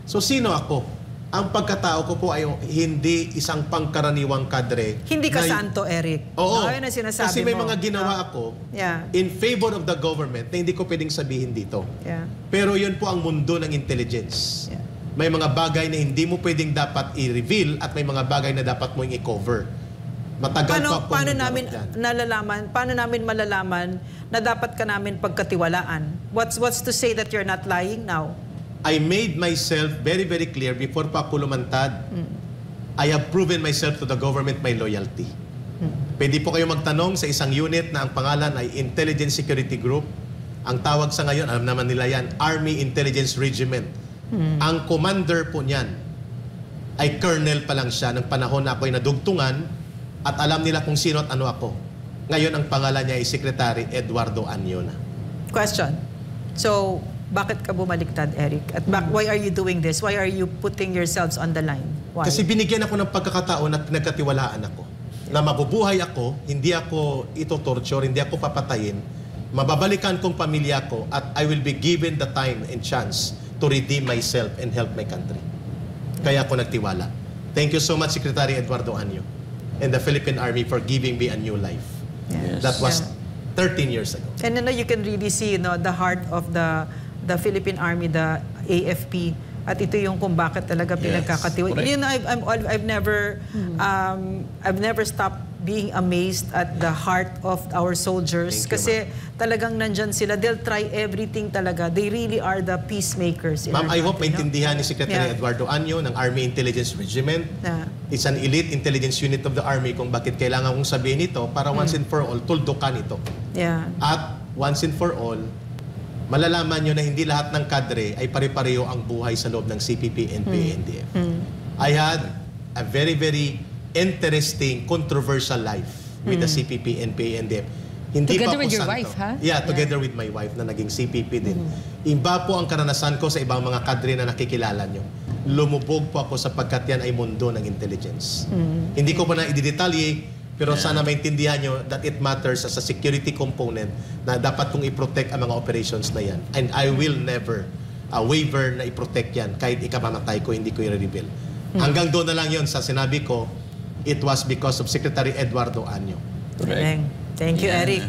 So sino ako? Ang pagkatao ko po ay hindi isang pangkaraniwang kadre. Hindi ka santo, Eric. Oo. Ayun ang sinasabi kasi may mo. mga ginawa ako in favor of the government na hindi ko pwedeng sabihin dito. Pero yun po ang mundo ng intelligence. May mga bagay na hindi mo pwedeng dapat i-reveal at may mga bagay na dapat mo i-cover. Matagal pa po. Paano namin malalaman na dapat ka namin pagkatiwalaan? What's to say that you're not lying now? I made myself very, very clear before pa ako lumantad. I have proven myself to the government my loyalty. Pwede po kayo magtanong sa isang unit na ang pangalan ay Intelligence Security Group. Ang tawag sa ngayon, alam naman nila yan, Army Intelligence Regiment. Ang commander po niyan ay colonel pa lang siya ng panahon na ako'y nadugtungan at alam nila kung sino at ano ako. Ngayon, ang pangalan niya ay Secretary Eduardo Anyo na. Question. So, bakit ka bumaliktad, Eric? At why are you doing this? Why are you putting yourselves on the line? Why? Kasi binigyan ako ng pagkakataon at pinagkatiwalaan ako. Na mabubuhay ako, hindi ako ito-torture, hindi ako papatayin, mababalikan kong pamilya ko at I will be given the time and chance to redeem myself and help my country. Kaya ako nagtiwala. Thank you so much, Secretary Eduardo Anyo and the Philippine Army for giving me a new life. That was 13 years ago. And you can really see the heart of the Philippine Army, the AFP, at ito yung kung bakit talaga pinagkakatiwa. You know, I've never stopped being amazed at the heart of our soldiers. Kasi talagang nandyan sila. They'll try everything talaga. They really are the peacemakers. Ma'am, I hope maintindihan ni Secretary Eduardo Anyo ng Army Intelligence Regiment. It's an elite intelligence unit of the Army kung bakit kailangan kong sabihin ito para once and for all, tuldukan ito. At once and for all, malalaman nyo na hindi lahat ng kadre ay pare-pareho ang buhay sa loob ng CPP, NPA, NDF. I had a very, very interesting, controversial life with the CPP, NPA, NDF. Hindi together with your wife, ha? Yeah, together with my wife na naging CPP din. Iba po ang karanasan ko sa ibang mga kadre na nakikilala nyo. Lumubog po ako sapagkat yan ay mundo ng intelligence. Hindi ko pa na i-detalye, pero sana maintindihan nyo that it matters as a security component na dapat kong i-protect ang mga operations na yan. And I will never waiver na i-protect yan. Kahit ikamamatay ko, hindi ko i-reveal. Hanggang doon na lang yun sa sinabi ko, it was because of Secretary Eduardo Anyo. Thank you, Eric.